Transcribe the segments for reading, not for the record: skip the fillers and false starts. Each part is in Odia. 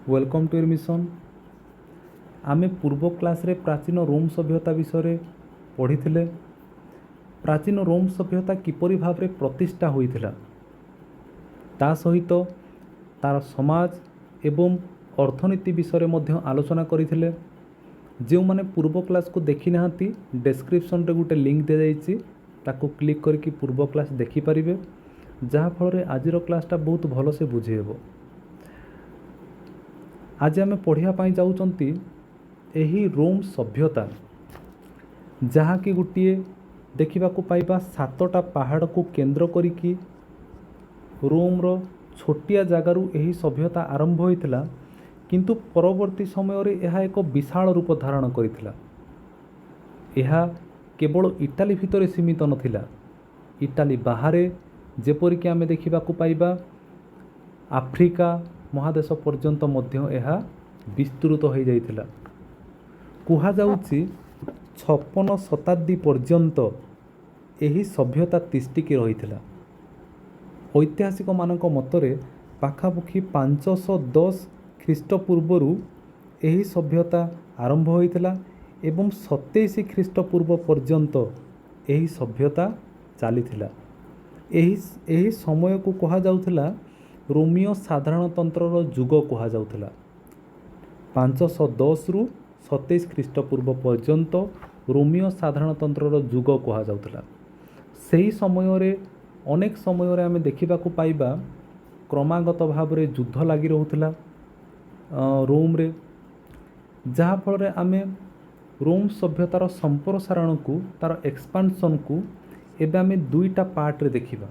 Welcome to your mission. आमे पूर्व क्लास रे प्राचीन रोम सभ्यता विषय पढ़ी। प्राचीन रोम सभ्यता किपरि भाव रे प्रतिष्ठा होइथिला, ता सहित तार समाज एवं अर्थनीति विषय मध्य आलोचना करथिले। जो माने पूर्व क्लास को देखि नाहंती, डिस्क्रिप्शन रे गुटे लिंक दे जाइछि, ताको क्लिक करके पूर्व क्लास देखि परिबे, जहा फल रे आजिर क्लासटा बहुत भल से बुझे हेबो। आज आम पढ़िया पाई जाउचंती एही रोम सभ्यता, जहा कि गोटे देखा पाइबा 7टा पहाड़ को केंद्र करिकी रोम रो छोटिया जगारू एही सभ्यता आरंभ होइतिला, किंतु परवर्ती समय रे यह एक विशाल रूप धारण करितिला। यह केवल इटाली भितर सीमित नथिला, इटाली बाहरे जेपरिक आमे देखा पाइबा आफ्रिका महादेश पर्यंत मध्य यह विस्तृत हो जाइतिला। कुहा जाउछि 56 शताब्दी पर्यंत यही सभ्यता तिष्टिकी रहिथिला। ऐतिहासिक मानक मतरे पाखापाखि 510 ख्रीष्टपूर्व यही सभ्यता आरंभ होइथिला एवं 27 ख्रीष्टपूर्व पर्यंत यही सभ्यता चलीथिला। यही समय को कहा जाउथिला रोमियो साधारणतंत्र जुग कहा जाउथिला। 510 रु 27 ख्रीष्टपूर्व पर्यंत रोमियो साधारणतंत्र जुग कहा जाउथिला। सही समय रे अनेक समय रे आमे देखिबा को पाइबा क्रमागत भाव रे युद्ध लागि रहुथिला रोम रे, जहा फल रे आमे रोम सभ्यतार संप्रसारण को, तार एक्सपांशन को एबे आमे दुईटा पार्ट रे देखिबा।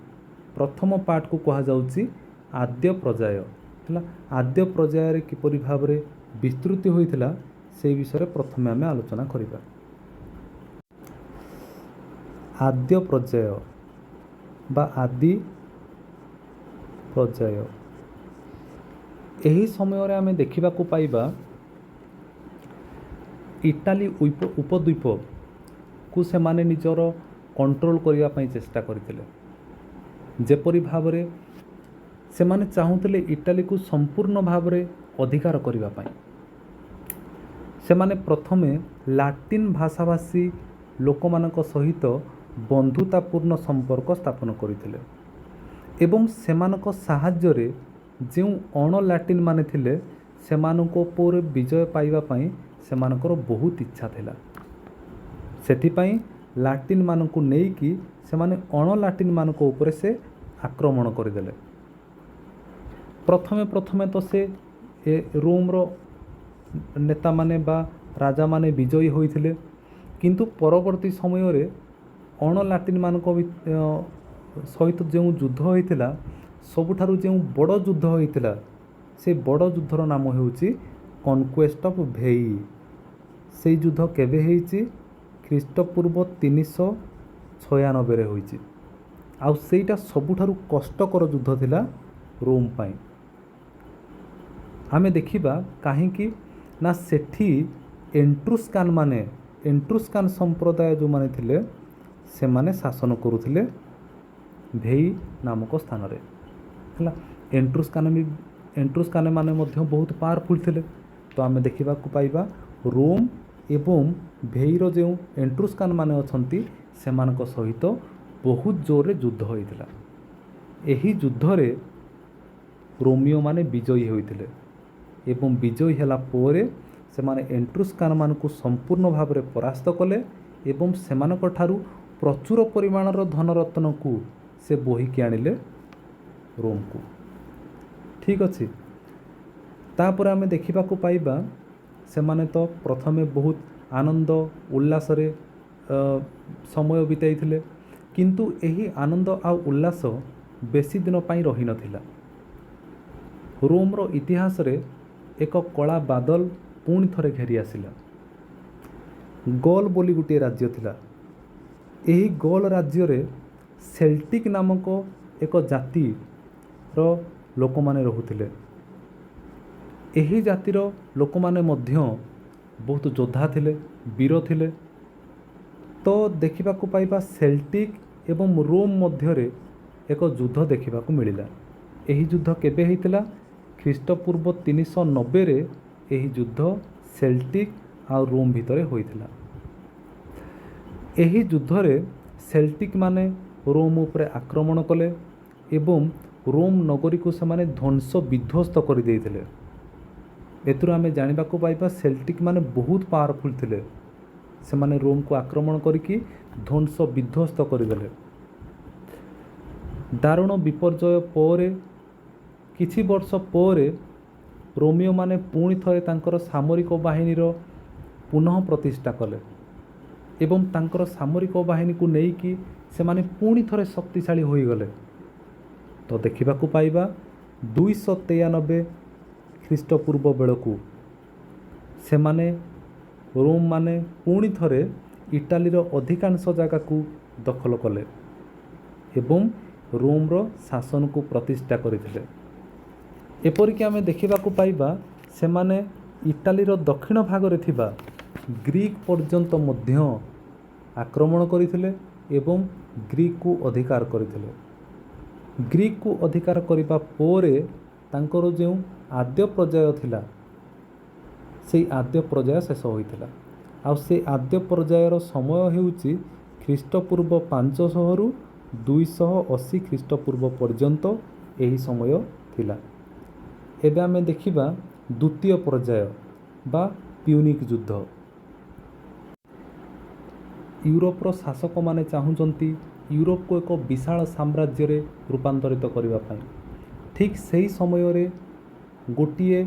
प्रथम पार्ट को कहा जाउछि आद्य पर्याय हला। आद्य पर्याय रे किपरि भाव रे विस्तृति होइथिला से विषय प्रथमे आमे आलोचना करिबा। आद्य पर्याय बा आदि पर्याय, एही समय रे आमे देखिबा को पाइबा इटाली उपद्वीप को से माने निजर कंट्रोल करिया पई चेष्टा करथिले। जेपरि भाव रे से माने चाहुथिले इटाली को संपूर्ण भाव रे अधिकार करिवा पई। से माने प्रथमे लाटिन भाषाभाषी लोकमानक सहित बंधुतापूर्ण संपर्क स्थापन करथिले एवं सेमानक साहाय्य रे जो अण लाटिन माने थिले सेमानक उपर विजय पाइबा पई सेमानकर बहुत इच्छा थिला। सेथि पई लाटिन मानकु नेकी से माने अण लाटिन मानक उपर से आक्रमण करदेले। प्रथमे तो से रोम रो नेता माने बा राजा माने विजयी होइथिले, किंतु परवर्ती समय रे अण लाटिन मानक सहित जो युद्ध होइथिला, सबुठारु जो बड़ युद्ध होइथिला से बड़ युद्धर नाम हेउछि कनक्वेस्ट ऑफ भेई। से युद्ध केबे हेइछि? ख्रीष्टपूर्व 396 रे होइछि। आउ सेटा सबुठारु कष्टकर युद्ध थिला रोम पाई। आमे देखिबा काहेकि ना सेठी एंट्रुस्कान संप्रदाय जो माने थिले से माने शासन करुथिले भेई नामक स्थान रे हला। एंट्रुस्कान माने मध्य बहुत पावरफुल थिले। तो आमे देखिबा को पाइबा रोम एवं भेईर जो एंट्रुस्कान माने अछंती सेमानक सहित बहुत जोर रे युद्ध होइथिला। एही युद्ध रे रोमियो माने विजयी होइथिले एवं विजयी होला पोरे से माने एंट्रुस्कान मानकु संपूर्ण भाव रे परास्त कले एवं सेमानक ठारू प्रचुर परिमाणर धनरत्न को से बोहिकी आनिले रोम को। ठीक अछि। तापर आमे देखिबा को पाइबा से माने तो प्रथमे बहुत आनंद उल्लास रे समय बिताइथिले, किंतु एही आनंद आ उल्लास बेसी दिन पाई रही नथिला। रोम रो इतिहास रे एक कला बादल पुणी थरे घेरी आसिला। गॉल बोली गोटे राज्य थिला। एही गॉल राज्य रे सेल्टिक नामक एक जाति रो लोक माने रहुथिले। एही जातिर लोक माने मध्य बहुत योद्धा थिले, वीर थिले। तो देखिबा को पाइबा सेल्टिक एवं रोम मध्य रे एक युद्ध देखिबा को मिलिला। एही युद्ध केबे हेइतिला? ଖ୍ରୀଷ୍ଟପୂର୍ବ 390 ଏହି ଯୁଦ୍ଧ ସେଲ୍ଟିକ୍ ଆଉ ରୋମ୍ ଭିତରେ ହୋଇଥିଲା। ଏହି ଯୁଦ୍ଧରେ ସେଲ୍ଟିକ୍ ମାନେ ରୋମ୍ ଉପରେ ଆକ୍ରମଣ କଲେ ଏବଂ ରୋମ୍ ନଗରୀକୁ ସେମାନେ ଧ୍ୱଂସ ବିଧ୍ୱସ୍ତ କରିଦେଇଥିଲେ। ଏଥିରୁ ଆମେ ଜାଣିବାକୁ ପାଇବା ସେଲ୍ଟିକ୍ ମାନେ ବହୁତ ପାୱାରଫୁଲ୍ ଥିଲେ। ସେମାନେ ରୋମ୍କୁ ଆକ୍ରମଣ କରିକି ଧ୍ୱଂସ ବିଧ୍ୱସ୍ତ କରିଦେଲେ। ଦାରୁଣ ବିପର୍ଯ୍ୟୟ ପରେ କିଛି ବର୍ଷ ପରେ ରୋମିଓମାନେ ପୁଣି ଥରେ ତାଙ୍କର ସାମରିକ ବାହିନୀର ପୁନଃ ପ୍ରତିଷ୍ଠା କଲେ ଏବଂ ତାଙ୍କର ସାମରିକ ବାହିନୀକୁ ନେଇକି ସେମାନେ ପୁଣି ଥରେ ଶକ୍ତିଶାଳୀ ହୋଇଗଲେ। ତ ଦେଖିବାକୁ ପାଇବା 293 ଖ୍ରୀଷ୍ଟପୂର୍ବ ବେଳକୁ ସେମାନେ ରୋମ୍ ମାନେ ପୁଣି ଥରେ ଇଟାଲୀର ଅଧିକାଂଶ ଜାଗାକୁ ଦଖଲ କଲେ ଏବଂ ରୋମ୍ର ଶାସନକୁ ପ୍ରତିଷ୍ଠା କରିଥିଲେ। ଏପରିକି ଆମେ ଦେଖିବାକୁ ପାଇବା ସେମାନେ ଇଟାଲୀର ଦକ୍ଷିଣ ଭାଗରେ ଥିବା ଗ୍ରୀକ୍ ପର୍ଯ୍ୟନ୍ତ ମଧ୍ୟ ଆକ୍ରମଣ କରିଥିଲେ ଏବଂ ଗ୍ରୀକ୍କୁ ଅଧିକାର କରିଥିଲେ। ଗ୍ରୀକ୍କୁ ଅଧିକାର କରିବା ପରେ ତାଙ୍କର ଯେଉଁ ଆଦ୍ୟ ପର୍ଯ୍ୟାୟ ଥିଲା ସେଇ ଆଦ୍ୟ ପର୍ଯ୍ୟାୟ ଶେଷ ହୋଇଥିଲା। ଆଉ ସେ ଆଦ୍ୟ ପର୍ଯ୍ୟାୟର ସମୟ ହେଉଛି ଖ୍ରୀଷ୍ଟପୂର୍ବ 500ରୁ 280 ଖ୍ରୀଷ୍ଟପୂର୍ବ ପର୍ଯ୍ୟନ୍ତ ଏହି ସମୟ ଥିଲା। ଏବେ ଆମେ ଦେଖିବା ଦ୍ୱିତୀୟ ପର୍ଯ୍ୟାୟ ବା ପ୍ୟୁନିକ୍ ଯୁଦ୍ଧ। ୟୁରୋପର ଶାସକମାନେ ଚାହୁଁଛନ୍ତି ୟୁରୋପକୁ ଏକ ବିଶାଳ ସାମ୍ରାଜ୍ୟରେ ରୂପାନ୍ତରିତ କରିବା ପାଇଁ। ଠିକ୍ ସେହି ସମୟରେ ଗୋଟିଏ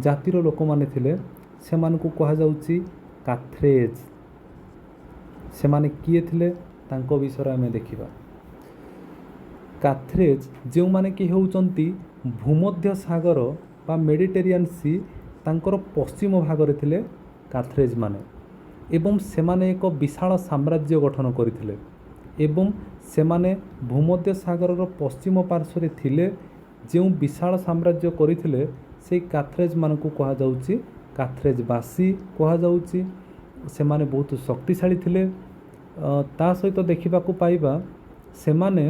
ଜାତିର ଲୋକମାନେ ଥିଲେ, ସେମାନଙ୍କୁ କୁହାଯାଉଛି କାଥ୍ରେଜ। ସେମାନେ କିଏ ଥିଲେ ତାଙ୍କ ବିଷୟରେ ଆମେ ଦେଖିବା। କାଥ୍ରେଜ ଯେଉଁମାନେ କି ହେଉଛନ୍ତି ଭୂମଧ୍ୟ ସାଗର ବା ମେଡିଟେରିଆନ୍ ସି ତାଙ୍କର ପଶ୍ଚିମ ଭାଗରେ ଥିଲେ କାଥ୍ରେଜ ମାନେ ଏବଂ ସେମାନେ ଏକ ବିଶାଳ ସାମ୍ରାଜ୍ୟ ଗଠନ କରିଥିଲେ ଏବଂ ସେମାନେ ଭୂମଧ୍ୟ ସାଗରର ପଶ୍ଚିମ ପାର୍ଶ୍ୱରେ ଥିଲେ ଯେଉଁ ବିଶାଳ ସାମ୍ରାଜ୍ୟ କରିଥିଲେ ସେଇ କାଥ୍ରେଜ ମାନଙ୍କୁ କୁହାଯାଉଛି କାଥ୍ରେଜବାସୀ କୁହାଯାଉଛି। ସେମାନେ ବହୁତ ଶକ୍ତିଶାଳୀ ଥିଲେ। ତା ସହିତ ଦେଖିବାକୁ ପାଇବା ସେମାନେ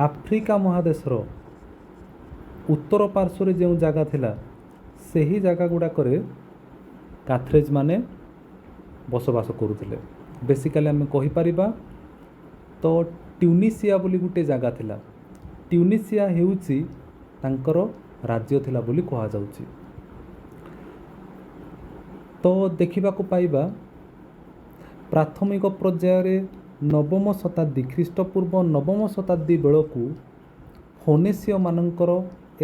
ଆଫ୍ରିକା ମହାଦେଶର ଉତ୍ତର ପାର୍ଶ୍ୱରେ ଯେଉଁ ଜାଗା ଥିଲା ସେହି ଜାଗା ଗୁଡ଼ାକରେ କାଥ୍ରେଜ ମାନେ ବସବାସ କରୁଥିଲେ। ବେସିକାଲି ଆମେ କହିପାରିବା ତ ଟ୍ୟୁନିସିଆ ବୋଲି ଗୋଟେ ଜାଗା ଥିଲା। ଟ୍ୟୁନିସିଆ ହେଉଛି ତାଙ୍କର ରାଜ୍ୟ ଥିଲା ବୋଲି କୁହାଯାଉଛି। ତ ଦେଖିବାକୁ ପାଇବା ପ୍ରାଥମିକ ପର୍ଯ୍ୟାୟରେ ନବମ ଶତାବ୍ଦୀ ଖ୍ରୀଷ୍ଟପୂର୍ବ ନବମ ଶତାବ୍ଦୀ ବେଳକୁ ଫୋନେସିୟ ମାନଙ୍କର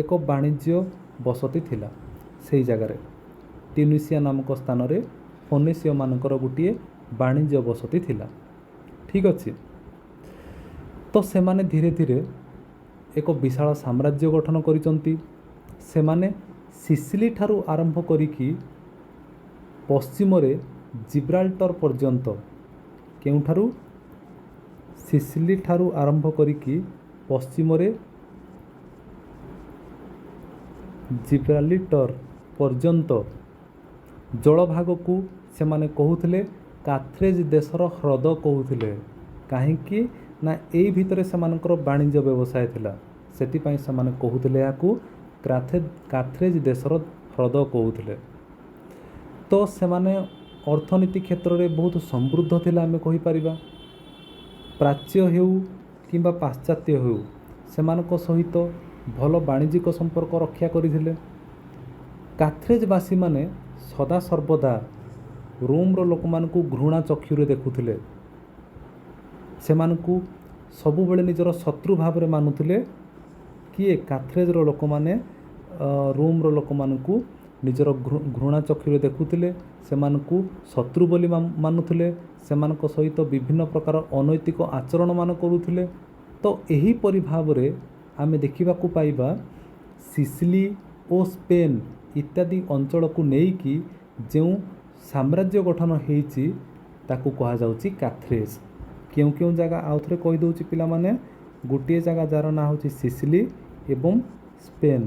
ଏକ ବାଣିଜ୍ୟ ବସତି ଥିଲା ସେହି ଜାଗାରେ। ଟ୍ୟୁନିସିଆ ନାମକ ସ୍ଥାନରେ ଫୋନେସିୟ ମାନଙ୍କର ଗୋଟିଏ ବାଣିଜ୍ୟ ବସତି ଥିଲା। ଠିକ୍ ଅଛି। ତ ସେମାନେ ଧୀରେ ଧୀରେ ଏକ ବିଶାଳ ସାମ୍ରାଜ୍ୟ ଗଠନ କରିଛନ୍ତି। ସେମାନେ ସିସିଲି ଠାରୁ ଆରମ୍ଭ କରିକି ପଶ୍ଚିମରେ ଜିବ୍ରାଲ୍ଟର ପର୍ଯ୍ୟନ୍ତ, କେଉଁଠାରୁ ସିସିଲି ଠାରୁ ଆରମ୍ଭ କରିକି ପଶ୍ଚିମରେ ଜିବ୍ରାଲ୍ଟର ପର୍ଯ୍ୟନ୍ତ ଜଳଭାଗକୁ ସେମାନେ କହୁଥିଲେ କାଥ୍ରେଜ ଦେଶର ହ୍ରଦ କହୁଥିଲେ। କାହିଁକି ନା ଏଇ ଭିତରେ ସେମାନଙ୍କର ବାଣିଜ୍ୟ ବ୍ୟବସାୟ ଥିଲା, ସେଥିପାଇଁ ସେମାନେ କହୁଥିଲେ ଏହାକୁ କାଥ୍ରେଜ ଦେଶର ହ୍ରଦ କହୁଥିଲେ। ତ ସେମାନେ ଅର୍ଥନୀତି କ୍ଷେତ୍ରରେ ବହୁତ ସମୃଦ୍ଧ ଥିଲା ଆମେ କହିପାରିବା। ପ୍ରାଚ୍ୟ ହେଉ କିମ୍ବା ପାଶ୍ଚାତ୍ୟ ହେଉ ସେମାନଙ୍କ ସହିତ ଭଲ ବାଣିଜ୍ୟିକ ସମ୍ପର୍କ ରକ୍ଷା କରିଥିଲେ। କାଥ୍ରେଜବାସୀମାନେ ସଦାସର୍ବଦା ରୋମର ଲୋକମାନଙ୍କୁ ଘୃଣା ଚକ୍ଷୁରେ ଦେଖୁଥିଲେ। ସେମାନଙ୍କୁ ସବୁବେଳେ ନିଜର ଶତ୍ରୁ ଭାବରେ ମାନୁଥିଲେ। କିଏ? କାଥ୍ରେଜର ଲୋକମାନେ ରୋମର ଲୋକମାନଙ୍କୁ ନିଜର ଘୃଣା ଚକ୍ଷୁରେ ଦେଖୁଥିଲେ, ସେମାନଙ୍କୁ ଶତ୍ରୁ ବୋଲି ମାନୁଥିଲେ, ସେମାନଙ୍କ ସହିତ ବିଭିନ୍ନ ପ୍ରକାର ଅନୈତିକ ଆଚରଣ ମାନ କରୁଥିଲେ। ତ ଏହିପରି ଭାବରେ ଆମେ ଦେଖିବାକୁ ପାଇବା ସିସିଲି ଓ ସ୍ପେନ୍ ଇତ୍ୟାଦି ଅଞ୍ଚଳକୁ ନେଇକି ଯେଉଁ ସାମ୍ରାଜ୍ୟ ଗଠନ ହେଇଛି ତାକୁ କୁହାଯାଉଛି କାଥ୍ରେଜ। କେଉଁ କେଉଁ ଜାଗା ଆଉଥରେ କହିଦେଉଛି ପିଲାମାନେ। ଗୋଟିଏ ଜାଗା ଯାହାର ନାଁ ହେଉଛି ସିସିଲି ଏବଂ ସ୍ପେନ୍,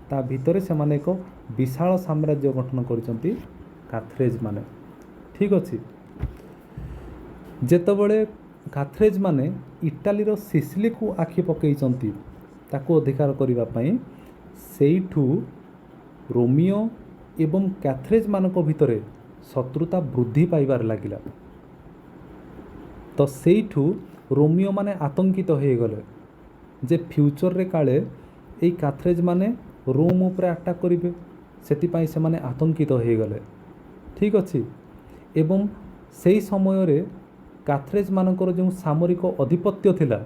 ତା ଭିତରେ ସେମାନେ ଏକ ବିଶାଳ ସାମ୍ରାଜ୍ୟ ଗଠନ କରିଛନ୍ତି କାଥ୍ରେଜ ମାନେ। ଠିକ୍ ଅଛି। ଯେତେବେଳେ କାଥ୍ରେଜ ମାନେ ଇଟାଲୀର ସିସିଲିକୁ ଆଖି ପକାଇଛନ୍ତି ତାକୁ ଅଧିକାର କରିବା ପାଇଁ ସେଇଠୁ ରୋମିଓ ଏବଂ କ୍ୟାଥରେଜ୍ମାନଙ୍କ ଭିତରେ ଶତ୍ରୁତା ବୃଦ୍ଧି ପାଇବାରେ ଲାଗିଲା। ତ ସେଇଠୁ ରୋମିଓ ମାନେ ଆତଙ୍କିତ ହୋଇଗଲେ ଯେ ଫ୍ୟୁଚରରେ କାଳେ ଏଇ କ୍ୟାଥରେଜ୍ ମାନେ ରୋମ୍ ଉପରେ ଆଟାକ୍ କରିବେ, ସେଥିପାଇଁ ସେମାନେ ଆତଙ୍କିତ ହୋଇଗଲେ। ଠିକ୍ ଅଛି। ଏବଂ ସେହି ସମୟରେ କ୍ୟାଥରେଜ୍ ମାନଙ୍କର ଯେଉଁ ସାମରିକ ଅଧିପତ୍ୟ ଥିଲା,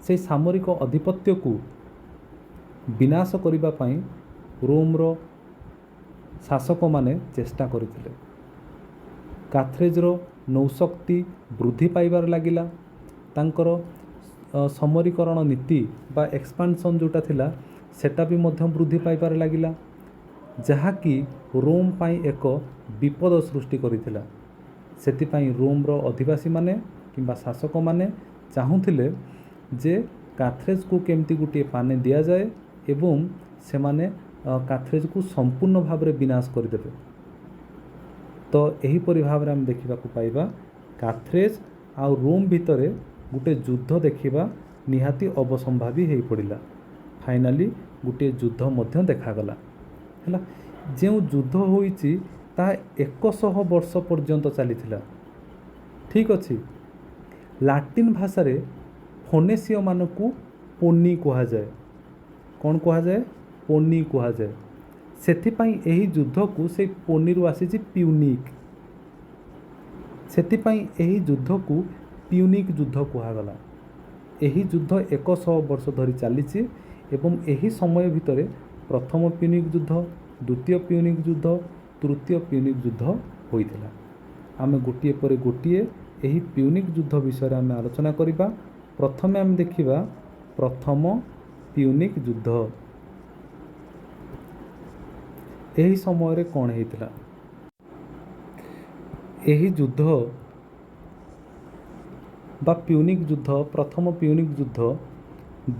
ସେହି ସାମରିକ ଅଧିପତ୍ୟକୁ ବିନାଶ କରିବା ପାଇଁ ରୋମ୍ର ଶାସକମାନେ ଚେଷ୍ଟା କରିଥିଲେ। କ୍ୟାଥରେଜ୍ର ନୌଶକ୍ତି ବୃଦ୍ଧି ପାଇବାରେ ଲାଗିଲା। ତାଙ୍କର ସମରୀକରଣ ନୀତି ବା ଏକ୍ସପାନ୍ସନ୍ ଯେଉଁଟା ଥିଲା ସେଟା ବି ମଧ୍ୟ ବୃଦ୍ଧି ପାଇବାରେ ଲାଗିଲା, ଯାହାକି ରୋମ୍ ପାଇଁ ଏକ ବିପଦ ସୃଷ୍ଟି କରିଥିଲା। ସେଥିପାଇଁ ରୋମ୍ର ଅଧିବାସୀମାନେ କିମ୍ବା ଶାସକମାନେ ଚାହୁଁଥିଲେ ଯେ କ୍ୟାଥରେଜ୍କୁ କେମିତି ଗୋଟିଏ ପାନେ ଦିଆଯାଏ ଏବଂ ସେମାନେ କ୍ୟାଥରେଜ୍କୁ ସମ୍ପୂର୍ଣ୍ଣ ଭାବରେ ବିନାଶ କରିଦେବେ। ତ ଏହିପରି ଭାବରେ ଆମେ ଦେଖିବାକୁ ପାଇବା କ୍ୟାଥରେଜ୍ ଆଉ ରୋମ୍ ଭିତରେ ଗୋଟେ ଯୁଦ୍ଧ ଦେଖିବା ନିହାତି ଅବସମ୍ଭାବୀ ହୋଇପଡ଼ିଲା। ଫାଇନାଲି ଗୋଟିଏ ଯୁଦ୍ଧ ମଧ୍ୟ ଦେଖାଗଲା ହେଲା। ଯେଉଁ ଯୁଦ୍ଧ ହୋଇଛି ତାହା 100 ବର୍ଷ ପର୍ଯ୍ୟନ୍ତ ଚାଲିଥିଲା। ଠିକ୍ ଅଛି। ଲାଟିନ୍ ଭାଷାରେ ଫୋନେସିୟମାନଙ୍କୁ ପୋନି କୁହାଯାଏ। କ'ଣ କୁହାଯାଏ? ପୋନି କୁହାଯାଏ। ସେଥିପାଇଁ ଏହି ଯୁଦ୍ଧକୁ ସେଇ ପୋନିରୁ ଆସିଛି ପ୍ୟୁନିକ୍। ସେଥିପାଇଁ ଏହି ଯୁଦ୍ଧକୁ ପ୍ୟୁନିକ୍ ଯୁଦ୍ଧ କୁହାଗଲା। ଏହି ଯୁଦ୍ଧ 100 ବର୍ଷ ଧରି ଚାଲିଛି ଏବଂ ଏହି ସମୟ ଭିତରେ ପ୍ରଥମ ପ୍ୟୁନିକ୍ ଯୁଦ୍ଧ, ଦ୍ୱିତୀୟ ପ୍ୟୁନିକ୍ ଯୁଦ୍ଧ, ତୃତୀୟ ପ୍ୟୁନିକ୍ ଯୁଦ୍ଧ ହୋଇଥିଲା। ଆମେ ଗୋଟିଏ ପରେ ଗୋଟିଏ ଏହି ପ୍ୟୁନିକ୍ ଯୁଦ୍ଧ ବିଷୟରେ ଆମେ ଆଲୋଚନା କରିବା। ପ୍ରଥମେ ଆମେ ଦେଖିବା ପ୍ରଥମ ପ୍ୟୁନିକ୍ ଯୁଦ୍ଧ। ଏହି ସମୟରେ କ'ଣ ହେଇଥିଲା? ଏହି ଯୁଦ୍ଧ ବା ପ୍ୟୁନିକ୍ ଯୁଦ୍ଧ, ପ୍ରଥମ ପ୍ୟୁନିକ୍ ଯୁଦ୍ଧ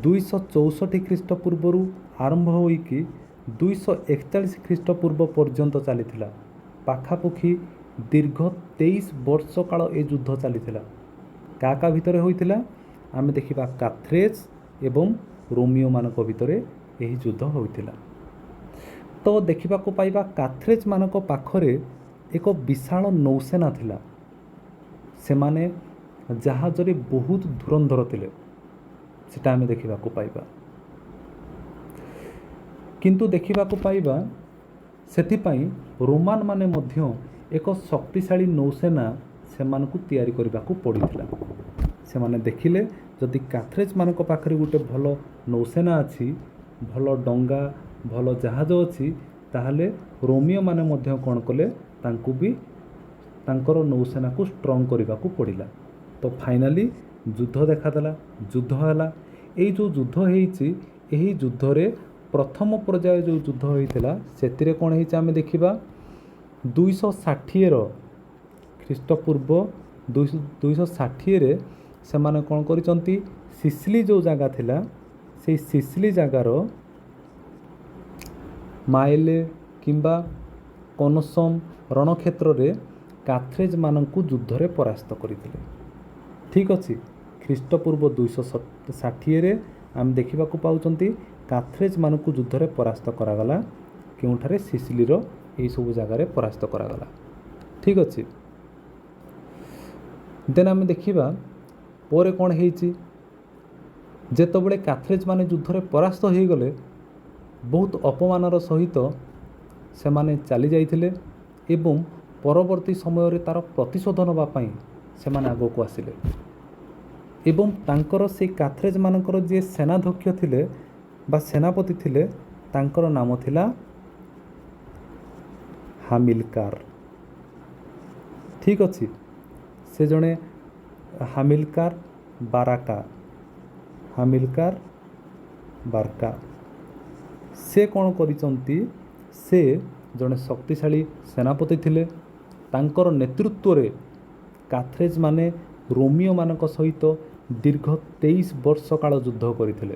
264 ଖ୍ରୀଷ୍ଟପୂର୍ବରୁ ଆରମ୍ଭ ହୋଇକି 241 ଖ୍ରୀଷ୍ଟପୂର୍ବ ପର୍ଯ୍ୟନ୍ତ ଚାଲିଥିଲା। ପାଖାପାଖି ଦୀର୍ଘ 23 ବର୍ଷ କାଳ ଏ ଯୁଦ୍ଧ ଚାଲିଥିଲା। କାହା ଭିତରେ ହୋଇଥିଲା? ଆମେ ଦେଖିବା କ୍ୟାଥରେଜ୍ ଏବଂ ରୋମିଓ ମାନଙ୍କ ଭିତରେ ଏହି ଯୁଦ୍ଧ ହୋଇଥିଲା। ତ ଦେଖିବାକୁ ପାଇବା କ୍ୟାଥରେଜ୍ ମାନଙ୍କ ପାଖରେ ଏକ ବିଶାଳ ନୌସେନା ଥିଲା। ସେମାନେ ଜାହାଜରେ ବହୁତ ଧୁରନ୍ଧର ଥିଲେ, ସେଟା ଆମେ ଦେଖିବାକୁ ପାଇବା। କିନ୍ତୁ ଦେଖିବାକୁ ପାଇବା ସେଥିପାଇଁ ରୋମାନ ମାନେ ମଧ୍ୟ ଏକ ଶକ୍ତିଶାଳୀ ନୌସେନା ସେମାନଙ୍କୁ ତିଆରି କରିବାକୁ ପଡ଼ିଥିଲା। ସେମାନେ ଦେଖିଲେ ଯଦି କ୍ୟାଥରେଜ୍ ମାନଙ୍କ ପାଖରେ ଗୋଟେ ଭଲ ନୌସେନା ଅଛି, ଭଲ ଡଙ୍ଗା, ଭଲ ଜାହାଜ ଅଛି, ତାହେଲେ ରୋମିଓ ମାନେ ମଧ୍ୟ କ'ଣ କଲେ, ତାଙ୍କୁ ବି ତାଙ୍କର ନୌସେନାକୁ ଷ୍ଟ୍ରଙ୍ଗ କରିବାକୁ ପଡ଼ିଲା। ତ ଫାଇନାଲି ଯୁଦ୍ଧ ଦେଖାଦେଲା, ଯୁଦ୍ଧ ହେଲା। ଏଇ ଯେଉଁ ଯୁଦ୍ଧ ହେଇଛି, ଏହି ଯୁଦ୍ଧରେ ପ୍ରଥମ ପର୍ଯ୍ୟାୟ ଯେଉଁ ଯୁଦ୍ଧ ହୋଇଥିଲା ସେଥିରେ କ'ଣ ହେଇଛି ଆମେ ଦେଖିବା 260 ଖ୍ରୀଷ୍ଟପୂର୍ବ 260ରେ ସେମାନେ କ'ଣ କରିଛନ୍ତି, ସିସିଲି ଯେଉଁ ଜାଗା ଥିଲା ସେଇ ସିସିଲି ଜାଗାର ମାଇଲେ କିମ୍ବା କନସମ୍ ରଣକ୍ଷେତ୍ରରେ କ୍ୟାଥରେଜ୍ ମାନଙ୍କୁ ଯୁଦ୍ଧରେ ପରାସ୍ତ କରିଥିଲେ। ଠିକ୍ ଅଛି। ଖ୍ରୀଷ୍ଟପୂର୍ବ 260ରେ ଆମେ ଦେଖିବାକୁ ପାଉଛନ୍ତି କ୍ୟାଥରେଜ୍ ମାନଙ୍କୁ ଯୁଦ୍ଧରେ ପରାସ୍ତ କରାଗଲା। କେଉଁଠାରେ? ସିସିଲିର ଏହିସବୁ ଜାଗାରେ ପରାସ୍ତ କରାଗଲା। ଠିକ୍ ଅଛି। ଦେନ୍ ଆମେ ଦେଖିବା ପରେ କ'ଣ ହେଇଛି। ଯେତେବେଳେ କ୍ୟାଥରେଜ୍ ମାନେ ଯୁଦ୍ଧରେ ପରାସ୍ତ ହୋଇଗଲେ, ବହୁତ ଅପମାନର ସହିତ ସେମାନେ ଚାଲି ଯାଇଥିଲେ ଏବଂ ପରବର୍ତ୍ତୀ ସମୟରେ ତା'ର ପ୍ରତିଶୋଧ ନେବା ପାଇଁ ସେମାନେ ଆଗକୁ ଆସିଲେ। ଏବଂ ତାଙ୍କର ସେଇ କ୍ୟାଥରେଜ୍ ମାନଙ୍କର ଯିଏ ସେନାଧ୍ୟକ୍ଷ ଥିଲେ ବା ସେନାପତି ଥିଲେ, ତାଙ୍କର ନାମ ଥିଲା ହାମିଲକାର। ଠିକ୍ ଅଛି। ସେ ଜଣେ ହାମିଲକାର ବାରକା। ସେ କ'ଣ କରିଛନ୍ତି, ସେ ଜଣେ ଶକ୍ତିଶାଳୀ ସେନାପତି ଥିଲେ। ତାଙ୍କର ନେତୃତ୍ୱରେ କ୍ୟାଥରେଜ୍ ମାନେ ରୋମିଓ ମାନଙ୍କ ସହିତ ଦୀର୍ଘ 23 ବର୍ଷ କାଳ ଯୁଦ୍ଧ କରିଥିଲେ।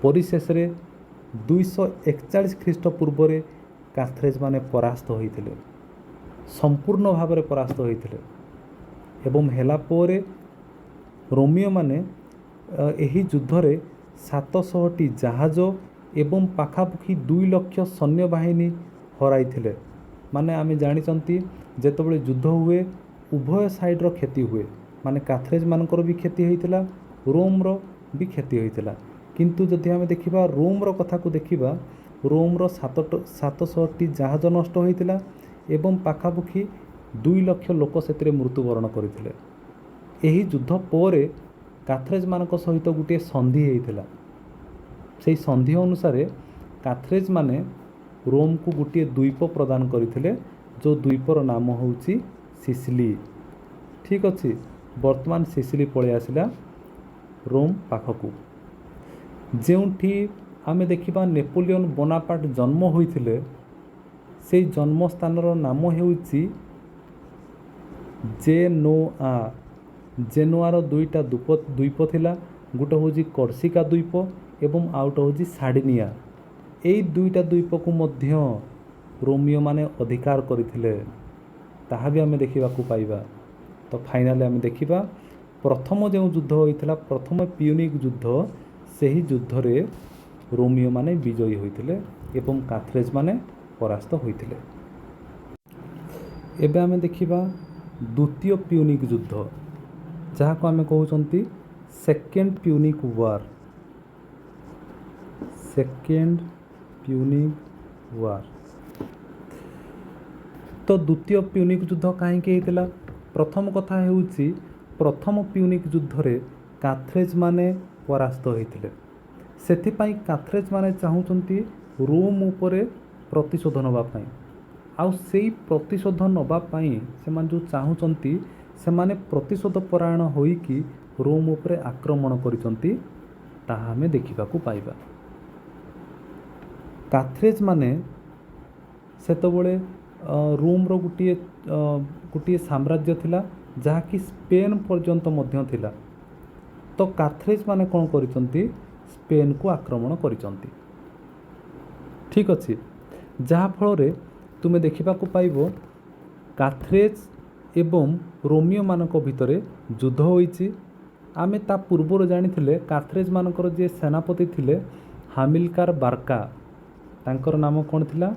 ପରିଶେଷରେ 241 ଖ୍ରୀଷ୍ଟପୂର୍ବରେ କ୍ୟାଥରେଜ୍ ମାନେ ପରାସ୍ତ ହୋଇଥିଲେ, ସମ୍ପୂର୍ଣ୍ଣ ଭାବରେ ପରାସ୍ତ ହୋଇଥିଲେ। ଏବଂ ହେଲା ପରେ ରୋମିଓ ମାନେ ଏହି ଯୁଦ୍ଧରେ 700ଟି ଜାହାଜ ଏବଂ ପାଖାପାଖି 2 ଲକ୍ଷ ସୈନ୍ୟବାହିନୀ ହରାଇଥିଲେ। ମାନେ ଆମେ ଜାଣିଛନ୍ତି ଯେତେବେଳେ ଯୁଦ୍ଧ ହୁଏ ଉଭୟ ସାଇଡ଼୍ର କ୍ଷତି ହୁଏ, ମାନେ କାଥରେଜମାନଙ୍କର ବି କ୍ଷତି ହୋଇଥିଲା, ରୋମର ବି କ୍ଷତି ହୋଇଥିଲା। କିନ୍ତୁ ଯଦି ଆମେ ଦେଖିବା ରୋମର କଥାକୁ ଦେଖିବା, ରୋମର 700ଟି ଜାହାଜ ନଷ୍ଟ ହୋଇଥିଲା ଏବଂ ପାଖାପାଖି 2 ଲକ୍ଷ ଲୋକ ସେଥିରେ ମୃତ୍ୟୁବରଣ କରିଥିଲେ। ଏହି ଯୁଦ୍ଧ ପରେ କାଥରେଜମାନଙ୍କ ସହିତ ଗୋଟିଏ ସନ୍ଧି ହୋଇଥିଲା। ସେହି ସନ୍ଧି ଅନୁସାରେ କାଥରେଜମାନେ ରୋମକୁ ଗୋଟିଏ ଦ୍ୱୀପ ପ୍ରଦାନ କରିଥିଲେ, ଯେଉଁ ଦ୍ୱୀପର ନାମ ହେଉଛି ସିସିଲି। ଠିକ୍ ଅଛି, ବର୍ତ୍ତମାନ ସିସିଲି ପଳେଇ ଆସିଲା ରୋମ ପାଖକୁ, ଯେଉଁଠି ଆମେ ଦେଖିବା ନେପୋଲିଅନ ବୋନାପାର୍ଟ ଜନ୍ମ ହୋଇଥିଲେ। ସେହି ଜନ୍ମସ୍ଥାନର ନାମ ହେଉଛି ଜେନୋଆ। ଜେନୋଆର 2ଟା ଦ୍ୱୀପ ଥିଲା, ଗୋଟେ ହେଉଛି କର୍ସିକା ଦ୍ୱୀପ ଏବଂ ଆଉ ଗୋଟେ ହେଉଛି ସାର୍ଡ଼ିନିଆ। ଏଇ 2ଟା ଦ୍ୱୀପକୁ ମଧ୍ୟ ରୋମିଓମାନେ ଅଧିକାର କରିଥିଲେ, ତାହା ବି ଆମେ ଦେଖିବାକୁ ପାଇବା। ତ ଫାଇନାଲି ଆମେ ଦେଖିବା ପ୍ରଥମ ଯେଉଁ ଯୁଦ୍ଧ ହୋଇଥିଲା, ପ୍ରଥମ ପିୟୁନିକ ଯୁଦ୍ଧ, ସେହି ଯୁଦ୍ଧରେ ରୋମିଓମାନେ ବିଜୟୀ ହୋଇଥିଲେ ଏବଂ କାଥରେଜମାନେ ପରାସ୍ତ ହୋଇଥିଲେ। ଏବେ ଆମେ ଦେଖିବା ଦ୍ୱିତୀୟ ପିୟୁନିକ ଯୁଦ୍ଧ, ଯାହାକୁ ଆମେ କହୁଛନ୍ତି second Punic war. Second Punic war. ତ ଦ୍ୱିତୀୟ ପିୟୁନିକ ଯୁଦ୍ଧ କାହିଁକି ହେଇଥିଲା? ପ୍ରଥମ କଥା ହେଉଛି ପ୍ରଥମ ପିୟୁନିକ ଯୁଦ୍ଧରେ କାଥରେଜମାନେ ପରାସ୍ତ ହୋଇଥିଲେ। ସେଥିପାଇଁ କାଥରେଜମାନେ ଚାହୁଁଛନ୍ତି ରୋମ ଉପରେ ପ୍ରତିଶୋଧ ନେବା ପାଇଁ। ଆଉ ସେଇ ପ୍ରତିଶୋଧ ନେବା ପାଇଁ ସେମାନେ ଯେଉଁ ଚାହୁଁଛନ୍ତି, ସେମାନେ ପ୍ରତିଶୋଧ ପରାୟଣ ହୋଇକି ରୋମ ଉପରେ ଆକ୍ରମଣ କରିଛନ୍ତି, ତାହା ଆମେ ଦେଖିବାକୁ ପାଇବା। କାଥରେଜମାନେ ସେତେବେଳେ ରୋମର ଗୋଟିଏ ସାମ୍ରାଜ୍ୟ ଥିଲା, ଯାହାକି ସ୍ପେନ୍ ପର୍ଯ୍ୟନ୍ତ ମଧ୍ୟ ଥିଲା। ତ କାଥରେଜମାନେ କ'ଣ କରିଛନ୍ତି? ସ୍ପେନ୍କୁ ଆକ୍ରମଣ କରିଛନ୍ତି। ଠିକ୍ ଅଛି, ଯାହାଫଳରେ ତୁମେ ଦେଖିବାକୁ ପାଇବ କାଥରେଜ ଏବଂ ରୋମିଓମାନଙ୍କ ଭିତରେ ଯୁଦ୍ଧ ହୋଇଛି। ଆମେ ତା ପୂର୍ବରୁ ଜାଣିଥିଲେ କାଥରେଜମାନଙ୍କର ଯିଏ ସେନାପତି ଥିଲେ ହାମିଲକାର ବାର୍କା, ତାଙ୍କର ନାମ କ'ଣ ଥିଲା?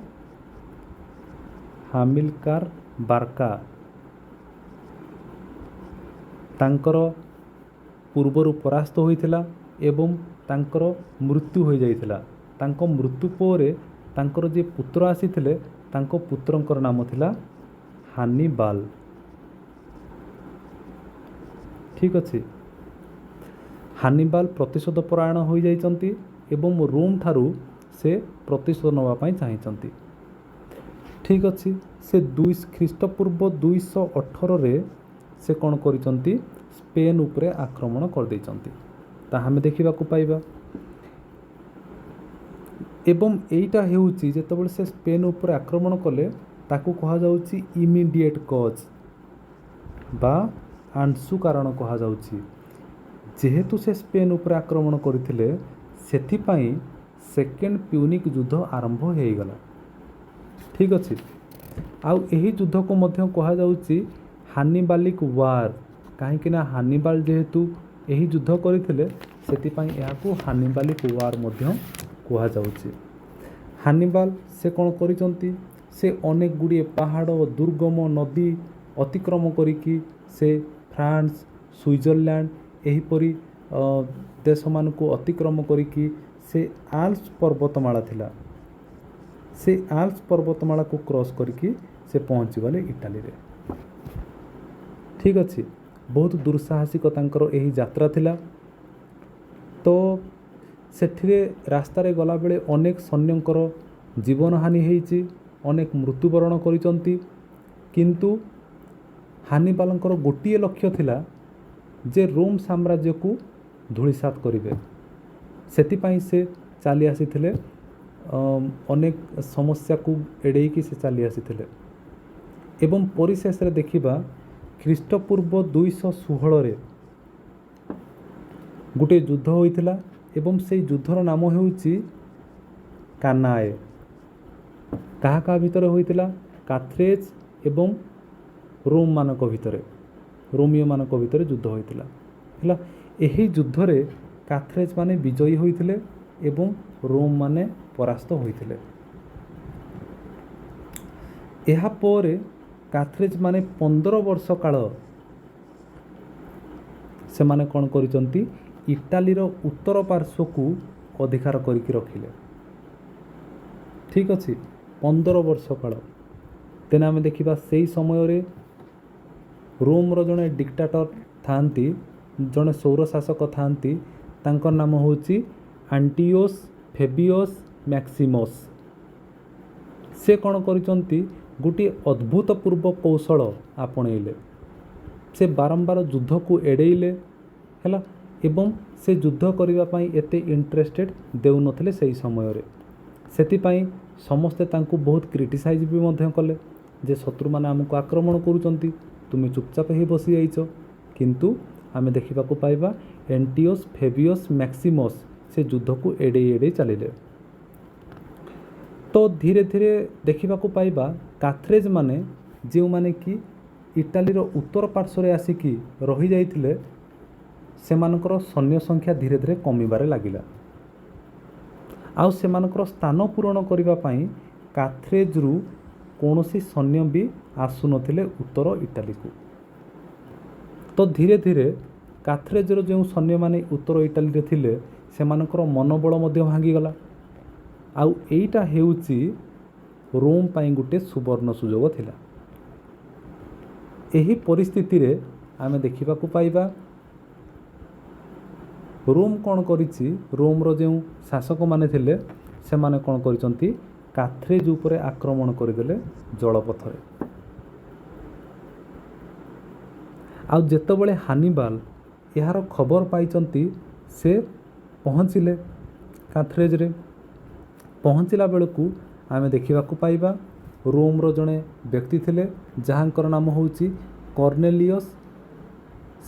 ହାମିଲକାର ବାର୍କା। ତାଙ୍କର ପୂର୍ବରୁ ପରାସ୍ତ ହୋଇଥିଲା ଏବଂ ତାଙ୍କର ମୃତ୍ୟୁ ହୋଇଯାଇଥିଲା। ତାଙ୍କ ମୃତ୍ୟୁ ପରେ ତାଙ୍କର ଯିଏ ପୁତ୍ର ଆସିଥିଲେ, ତାଙ୍କ ପୁତ୍ରଙ୍କର ନାମ ଥିଲା ହାନିବାଲ। ଠିକ୍ ଅଛି, ହାନିବାଲ ପ୍ରତିଶୋଧ ପରାୟଣ ହୋଇଯାଇଛନ୍ତି ଏବଂ ରୋମ ଠାରୁ ସେ ପ୍ରତିଶୋଧ ନେବା ପାଇଁ ଚାହିଁଛନ୍ତି। ଠିକ୍ ଅଛି, ସେ ଖ୍ରୀଷ୍ଟପୂର୍ବ 218ରେ ସେ କ'ଣ କରିଛନ୍ତି? ସ୍ପେନ୍ ଉପରେ ଆକ୍ରମଣ କରିଦେଇଛନ୍ତି, ତାହା ଆମେ ଦେଖିବାକୁ ପାଇବା। ଏବଂ ଏଇଟା ହେଉଛି ଯେତେବେଳେ ସେ ସ୍ପେନ୍ ଉପରେ ଆକ୍ରମଣ କଲେ, ତାକୁ କୁହାଯାଉଛି ଇମିଡ଼ିଏଟ୍ କଜ୍ ବା ଆଂଶୁ କାରଣ କୁହାଯାଉଛି। ଯେହେତୁ ସେ ସ୍ପେନ୍ ଉପରେ ଆକ୍ରମଣ କରିଥିଲେ, ସେଥିପାଇଁ ସେକେଣ୍ଡ ପିୟୁନିକ ଯୁଦ୍ଧ ଆରମ୍ଭ ହୋଇଗଲା। ଠିକ୍ ଅଛି, ଆଉ ଏହି ଯୁଦ୍ଧକୁ ମଧ୍ୟ କୁହାଯାଉଛି ହାନିବାଲିକ ୱାର୍। କାହିଁକିନା ହାନିବାଲ ଯେହେତୁ ଏହି ଯୁଦ୍ଧ କରିଥିଲେ, ସେଥିପାଇଁ ଏହାକୁ ହାନିବାଲିକ ୱାର୍ ମଧ୍ୟ କୁହାଯାଉଛି। ହାନିବାଲ ସେ କ'ଣ କରିଛନ୍ତି? ସେ ଅନେକ ଗୁଡ଼ିଏ ପାହାଡ଼, ଦୁର୍ଗମ ନଦୀ ଅତିକ୍ରମ କରିକି ସେ ଫ୍ରାନ୍ସ, ସୁଇଜରଲ୍ୟାଣ୍ଡ ଏହିପରି ଦେଶମାନଙ୍କୁ ଅତିକ୍ରମ କରିକି ସେ ଆଲ୍ପସ ପର୍ବତମାଳା ଥିଲା, ସେ ଆଲ୍ପସ ପର୍ବତମାଳାକୁ କ୍ରସ୍ କରିକି ସେ ପହଞ୍ଚିଗଲେ ଇଟାଲୀରେ। ଠିକ୍ ଅଛି, ବହୁତ ଦୁଃସାହସିକ ତାଙ୍କର ଏହି ଯାତ୍ରା ଥିଲା। ତ ସେଥିରେ ରାସ୍ତାରେ ଗଲାବେଳେ ଅନେକ ସୈନ୍ୟଙ୍କର ଜୀବନହାନି ହେଇଛି, ଅନେକ ମୃତ୍ୟୁବରଣ କରିଛନ୍ତି। କିନ୍ତୁ ହାନିବାଲଙ୍କର ଗୋଟିଏ ଲକ୍ଷ୍ୟ ଥିଲା ଯେ ରୋମ ସାମ୍ରାଜ୍ୟକୁ ଧୂଳିସାତ କରିବେ। ସେଥିପାଇଁ ସେ ଚାଲି ଆସିଥିଲେ, ଅନେକ ସମସ୍ୟାକୁ ଏଡ଼େଇକି ସେ ଚାଲି ଆସିଥିଲେ। ଏବଂ ପରିଶେଷରେ ଦେଖିବା ଖ୍ରୀଷ୍ଟପୂର୍ବ 216ରେ ଗୋଟିଏ ଯୁଦ୍ଧ ହୋଇଥିଲା ଏବଂ ସେହି ଯୁଦ୍ଧର ନାମ ହେଉଛି କାନାଏ। କାହା କାହା ଭିତରେ ହୋଇଥିଲା? କାଥରେଜ ଏବଂ ରୋମିଓମାନଙ୍କ ଭିତରେ ଯୁଦ୍ଧ ହୋଇଥିଲା। ହେଲା, ଏହି ଯୁଦ୍ଧରେ କାଥରେଜ୍ ମାନେ ବିଜୟୀ ହୋଇଥିଲେ ଏବଂ ରୋମ୍ ମାନେ ପରାସ୍ତ ହୋଇଥିଲେ। ଏହାପରେ କାଥରେଜ୍ ମାନେ 15 ବର୍ଷ କାଳ ସେମାନେ କ'ଣ କରିଛନ୍ତି, ଇଟାଲୀର ଉତ୍ତର ପାର୍ଶ୍ୱକୁ ଅଧିକାର କରିକି ରଖିଲେ। ଠିକ୍ ଅଛି, 15 ବର୍ଷ କାଳ। ତେଣୁ ଆମେ ଦେଖିବା ସେଇ ସମୟରେ ରୋମ୍ର ଜଣେ ଡିକ୍ଟାଟର ଥାଆନ୍ତି, ଜଣେ ସୌରଶାସକ ଥାଆନ୍ତି, ତାଙ୍କ ନାମ ହେଉଛି ଆଣ୍ଟିଓସ୍ ଫେବିୟସ୍ ମ୍ୟାକ୍ସିମସ୍। ସେ କ'ଣ କରିଛନ୍ତି, ଗୋଟିଏ ଅଦ୍ଭୁତପୂର୍ବ କୌଶଳ ଆପଣେଇଲେ। ସେ ବାରମ୍ବାର ଯୁଦ୍ଧକୁ ଏଡ଼େଇଲେ ହେଲା, ଏବଂ ସେ ଯୁଦ୍ଧ କରିବା ପାଇଁ ଏତେ ଇଣ୍ଟରେଷ୍ଟେଡ଼ ଦେଉନଥିଲେ ସେହି ସମୟରେ। ସେଥିପାଇଁ ସମସ୍ତେ ତାଙ୍କୁ ବହୁତ କ୍ରିଟିସାଇଜ୍ ବି ମଧ୍ୟ କଲେ ଯେ ଶତ୍ରୁମାନେ ଆମକୁ ଆକ୍ରମଣ କରୁଛନ୍ତି, ତୁମେ ଚୁପଚାପ ହେଇ ବସିଯାଇଛ। କିନ୍ତୁ ଆମେ ଦେଖିବାକୁ ପାଇବା ଆଣ୍ଟିଓସ୍ ଫେବିୟସ୍ ମ୍ୟାକ୍ସିମସ୍ ସେ ଯୁଦ୍ଧକୁ ଏଡ଼େଇ ଏଡ଼େଇ ଚାଲିଲେ। ତ ଧୀରେ ଧୀରେ ଦେଖିବାକୁ ପାଇବା କାଥରେଜ୍ ମାନେ ଯେଉଁମାନେ କି ଇଟାଲୀର ଉତ୍ତର ପାର୍ଶ୍ୱରେ ଆସିକି ରହିଯାଇଥିଲେ, ସେମାନଙ୍କର ସୈନ୍ୟ ସଂଖ୍ୟା ଧୀରେ ଧୀରେ କମିବାରେ ଲାଗିଲା। ଆଉ ସେମାନଙ୍କର ସ୍ଥାନ ପୂରଣ କରିବା ପାଇଁ କାଥରେଜ୍ରୁ କୌଣସି ସୈନ୍ୟ ବି ଆସୁନଥିଲେ ଉତ୍ତର ଇଟାଲୀକୁ। ତ ଧୀରେ ଧୀରେ କାଥରେଜ୍ର ଯେଉଁ ସୈନ୍ୟମାନେ ଉତ୍ତର ଇଟାଲୀରେ ଥିଲେ ସେମାନଙ୍କର ମନୋବଳ ମଧ୍ୟ ଭାଙ୍ଗିଗଲା। ଆଉ ଏଇଟା ହେଉଛି ରୋମ୍ ପାଇଁ ଗୋଟେ ସୁବର୍ଣ୍ଣ ସୁଯୋଗ ଥିଲା। ଏହି ପରିସ୍ଥିତିରେ ଆମେ ଦେଖିବାକୁ ପାଇବା ରୋମ୍ କ'ଣ କରିଛି, ରୋମ୍ର ଯେଉଁ ଶାସକମାନେ ଥିଲେ ସେମାନେ କ'ଣ କରିଛନ୍ତି, କାଥରେଜ୍ ଉପରେ ଆକ୍ରମଣ କରିଦେଲେ ଜଳପଥରେ। ଆଉ ଯେତେବେଳେ ହାନିବାଲ ଏହାର ଖବର ପାଇଛନ୍ତି, ସେ ପହଞ୍ଚିଲେ କାଥରେଜ୍ରେ। ପହଞ୍ଚିଲା ବେଳକୁ ଆମେ ଦେଖିବାକୁ ପାଇବା ରୋମ୍ର ଜଣେ ବ୍ୟକ୍ତି ଥିଲେ ଯାହାଙ୍କର ନାମ ହେଉଛି କର୍ନେଲିୟସ୍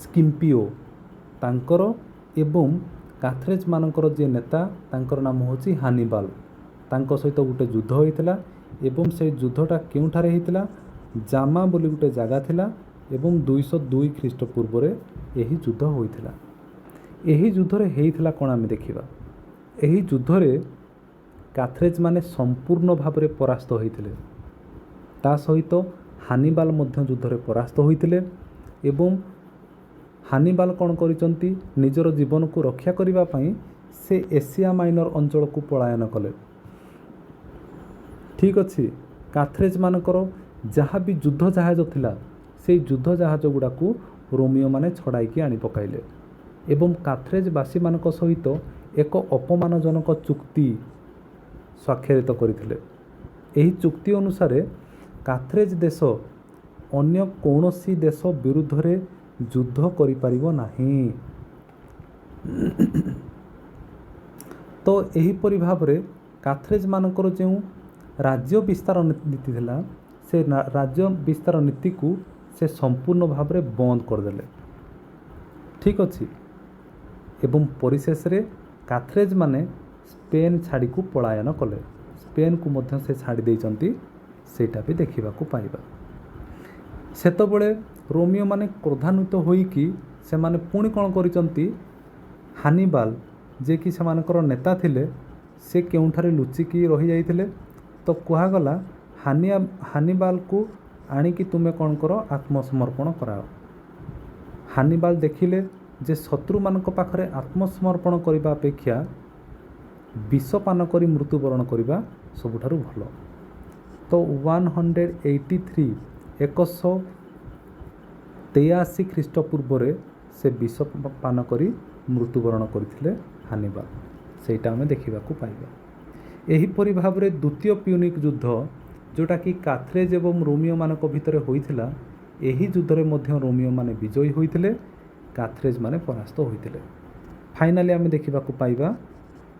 ସ୍କିମ୍ପିଓ। ତାଙ୍କର ଏବଂ କାଥରେଜ୍ ମାନଙ୍କର ଯିଏ ନେତା ତାଙ୍କର ନାମ ହେଉଛି ହାନିବାଲ। ତାଙ୍କ ସହିତ ଗୋଟେ ଯୁଦ୍ଧ ହୋଇଥିଲା ଏବଂ ସେଇ ଯୁଦ୍ଧଟା କେଉଁଠାରେ ହେଇଥିଲା, ଜାମା ବୋଲି ଗୋଟେ ଜାଗା ଥିଲା ଏବଂ 202 ଖ୍ରୀଷ୍ଟପୂର୍ବରେ ଏହି ଯୁଦ୍ଧ ହୋଇଥିଲା। ଏହି ଯୁଦ୍ଧରେ ହେଇଥିଲା କ'ଣ ଆମେ ଦେଖିବା। ଏହି ଯୁଦ୍ଧରେ କାଥରେଜ୍ ମାନେ ସମ୍ପୂର୍ଣ୍ଣ ଭାବରେ ପରାସ୍ତ ହୋଇଥିଲେ। ତା ସହିତ ହାନିବାଲ ମଧ୍ୟ ଯୁଦ୍ଧରେ ପରାସ୍ତ ହୋଇଥିଲେ ଏବଂ ହାନିବାଲ କ'ଣ କରିଛନ୍ତି, ନିଜର ଜୀବନକୁ ରକ୍ଷା କରିବା ପାଇଁ ସେ ଏସିଆ ମାଇନର ଅଞ୍ଚଳକୁ ପଳାୟନ କଲେ। ଠିକ୍ ଅଛି, କାଥରେଜ୍ ମାନଙ୍କର ଯାହା ବି ଯୁଦ୍ଧ ଜାହାଜ ଥିଲା ସେଇ ଯୁଦ୍ଧ ଜାହାଜ ଗୁଡ଼ାକୁ ରୋମିଓମାନେ ଛଡ଼ାଇକି ଆଣି ପକାଇଲେ ଏବଂ କାଥରେଜ୍ ବାସୀମାନଙ୍କ ସହିତ ଏକ ଅପମାନଜନକ ଚୁକ୍ତି ସ୍ୱାକ୍ଷରିତ କରିଥିଲେ। ଏହି ଚୁକ୍ତି ଅନୁସାରେ କାଥରେଜ୍ ଦେଶ ଅନ୍ୟ କୌଣସି ଦେଶ ବିରୁଦ୍ଧରେ ଯୁଦ୍ଧ କରିପାରିବ ନାହିଁ। ତ ଏହିପରି ଭାବରେ କାଥରେଜ୍ ମାନଙ୍କର ଯେଉଁ ରାଜ୍ୟ ବିସ୍ତାର ନୀତି ଥିଲା, ସେ ରାଜ୍ୟ ବିସ୍ତାର ନୀତିକୁ ସେ ସମ୍ପୂର୍ଣ୍ଣ ଭାବରେ ବନ୍ଦ କରିଦେଲେ। ଠିକ୍ ଅଛି, ଏବଂ ପରିଶେଷରେ କାଥରେଜ୍ ମାନେ ସ୍ପେନ୍ ଛାଡ଼ିକୁ ପଳାୟନ କଲେ। ସ୍ପେନ୍କୁ ମଧ୍ୟ ସେ ଛାଡ଼ି ଦେଇଛନ୍ତି, ସେଇଟା ବି ଦେଖିବାକୁ ପାଇବା। ସେତେବେଳେ ରୋମିଓ ମାନେ କ୍ରୋଧାନ୍ୱିତ ହୋଇକି ସେମାନେ ପୁଣି କ'ଣ କରିଛନ୍ତି, ହାନିବାଲ ଯିଏକି ସେମାନଙ୍କର ନେତା ଥିଲେ, ସେ କେଉଁଠାରେ ଲୁଚିକି ରହିଯାଇଥିଲେ। ତ କୁହାଗଲା ହାନିବାଲକୁ ଆଣିକି ତୁମେ କ'ଣ କର, ଆତ୍ମସମର୍ପଣ କରାଅ। ହାନିବାଲ ଦେଖିଲେ ଯେ ଶତ୍ରୁମାନଙ୍କ ପାଖରେ ଆତ୍ମସମର୍ପଣ କରିବା ଅପେକ୍ଷା ବିଷପାନ କରି ମୃତ୍ୟୁବରଣ କରିବା ସବୁଠାରୁ ଭଲ। ତ 183 ଖ୍ରୀଷ୍ଟପୂର୍ବରେ ସେ ବିଷ ପାନ କରି ମୃତ୍ୟୁବରଣ କରିଥିଲେ ହାନିବାଲ। ସେଇଟା ଆମେ ଦେଖିବାକୁ ପାଇବା। ଏହିପରି ଭାବରେ ଦ୍ୱିତୀୟ ପ୍ୟୁନିକ୍ ଯୁଦ୍ଧ ଯେଉଁଟାକି କାଥରେଜ୍ ଏବଂ ରୋମିଓମାନଙ୍କ ଭିତରେ ହୋଇଥିଲା, ଏହି ଯୁଦ୍ଧରେ ମଧ୍ୟ ରୋମିଓମାନେ ବିଜୟୀ ହୋଇଥିଲେ, କାଥରେଜ୍ ମାନେ ପରାସ୍ତ ହୋଇଥିଲେ। ଫାଇନାଲି ଆମେ ଦେଖିବାକୁ ପାଇବା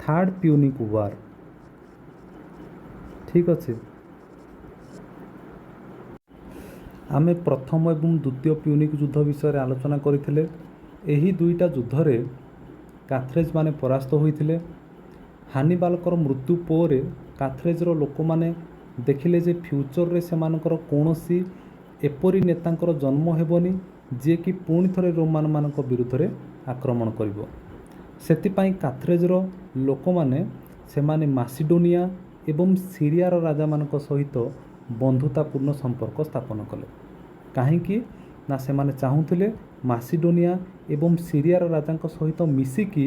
ଥାର୍ଡ଼ ପ୍ୟୁନିକ୍ ୱାର୍। ଠିକ୍ ଅଛି, ଆମେ ପ୍ରଥମ ଏବଂ ଦ୍ୱିତୀୟ ପ୍ୟୁନିକ୍ ଯୁଦ୍ଧ ବିଷୟରେ ଆଲୋଚନା କରିଥିଲେ। ଏହି ଦୁଇଟା ଯୁଦ୍ଧରେ କାଥରେଜ୍ ମାନେ ପରାସ୍ତ ହୋଇଥିଲେ। ହାନିବାଲଙ୍କର ମୃତ୍ୟୁ ପରେ କାଥରେଜ୍ର ଲୋକମାନେ ଦେଖିଲେ ଯେ ଫ୍ୟୁଚରରେ ସେମାନଙ୍କର କୌଣସି ଏପରି ନେତାଙ୍କର ଜନ୍ମ ହେବନି ଯିଏକି ପୁଣି ଥରେ ରୋମାନମାନଙ୍କ ବିରୁଦ୍ଧରେ ଆକ୍ରମଣ କରିବ। ସେଥିପାଇଁ କାଥରେଜର ଲୋକମାନେ ସେମାନେ ମାସିଡୋନିଆ ଏବଂ ସିରିଆର ରାଜାମାନଙ୍କ ସହିତ ବନ୍ଧୁତାପୂର୍ଣ୍ଣ ସମ୍ପର୍କ ସ୍ଥାପନ କଲେ। କାହିଁକି ନା ସେମାନେ ଚାହୁଁଥିଲେ ମାସିଡୋନିଆ ଏବଂ ସିରିଆର ରାଜାଙ୍କ ସହିତ ମିଶିକି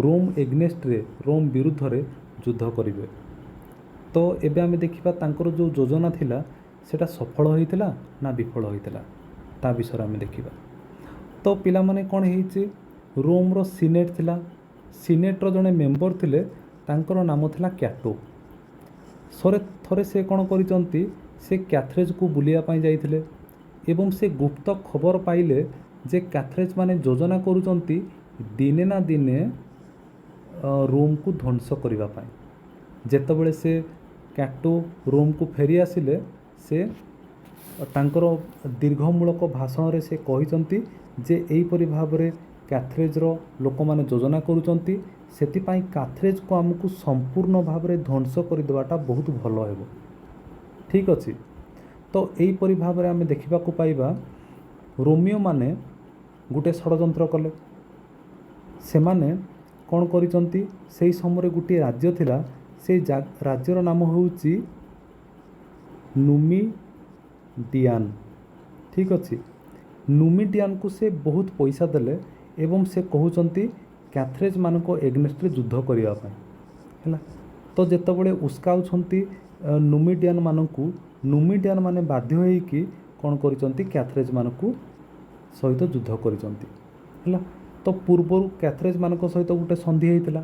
ରୋମ୍ ଏଗନେଷ୍ଟରେ ରୋମ୍ ବିରୁଦ୍ଧରେ ଯୁଦ୍ଧ କରିବେ। ତ ଏବେ ଆମେ ଦେଖିବା ତାଙ୍କର ଯେଉଁ ଯୋଜନା ଥିଲା ସେଇଟା ସଫଳ ହୋଇଥିଲା ନା ବିଫଳ ହୋଇଥିଲା ତା ବିଷୟରେ ଆମେ ଦେଖିବା। ତ ପିଲାମାନେ କ'ଣ ହେଇଛି, ରୋମ୍ର ସିନେଟ୍ ଥିଲା, ସିନେଟ୍ର ଜଣେ ମେମ୍ବର ଥିଲେ, ତାଙ୍କର ନାମ ଥିଲା କ୍ୟାଟୋ। ଥରେ ସେ କ'ଣ କରିଛନ୍ତି, ସେ କ୍ୟାଥରେଜକୁ ବୁଲିବା ପାଇଁ ଯାଇଥିଲେ ଏବଂ ସେ ଗୁପ୍ତ ଖବର ପାଇଲେ ଯେ କ୍ୟାଥରେଜ ମାନେ ଯୋଜନା କରୁଛନ୍ତି ଦିନେ ନା ଦିନେ ରୋମ୍କୁ ଧ୍ୱଂସ କରିବା ପାଇଁ। ଯେତେବେଳେ ସେ କ୍ୟାଟୋ ରୋମ୍କୁ ଫେରି ଆସିଲେ, ସେ ତାଙ୍କର ଦୀର୍ଘମୂଳକ ଭାଷଣରେ ସେ କହିଛନ୍ତି ଯେ ଏହିପରି ଭାବରେ କ୍ୟାଥରେଜର ଲୋକମାନେ ଯୋଜନା କରୁଛନ୍ତି, ସେଥିପାଇଁ କ୍ୟାଥରେଜକୁ ଆମକୁ ସମ୍ପୂର୍ଣ୍ଣ ଭାବରେ ଧ୍ୱଂସ କରିଦେବାଟା ବହୁତ ଭଲ ହେବ। ଠିକ୍ ଅଛି। ତ ଏହିପରି ଭାବରେ ଆମେ ଦେଖିବାକୁ ପାଇବା ରୋମିଓମାନେ ଗୋଟିଏ ଷଡ଼ଯନ୍ତ୍ର କଲେ। ସେମାନେ କ'ଣ କରିଛନ୍ତି, ସେହି ସମୟରେ ଗୋଟିଏ ରାଜ୍ୟ ଥିଲା, ସେଇ ରାଜ୍ୟର ନାମ ହେଉଛି ନୁମିଡିଆନ୍। ଠିକ୍ ଅଛି। ନୁମିଡିଆନ୍କୁ ସେ ବହୁତ ପଇସା ଦେଲେ ଏବଂ ସେ କହୁଛନ୍ତି କ୍ୟାଥରେଜ ମାନଙ୍କ ଏଗନେଷ୍ଟରେ ଯୁଦ୍ଧ କରିବା ପାଇଁ ହେଲା। ତ ଯେତେବେଳେ ଉସ୍କାଉଛନ୍ତି ନୁମିଡିଆନ୍ ମାନଙ୍କୁ, ନୁମିଡିଆନ୍ ମାନେ ବାଧ୍ୟ ହୋଇକି କ'ଣ କରିଛନ୍ତି, କ୍ୟାଥରେଜ ମାନଙ୍କୁ ସହିତ ଯୁଦ୍ଧ କରିଛନ୍ତି ହେଲା। ତ ପୂର୍ବରୁ କ୍ୟାଥରେଜ ମାନଙ୍କ ସହିତ ଗୋଟେ ସନ୍ଧି ହେଇଥିଲା,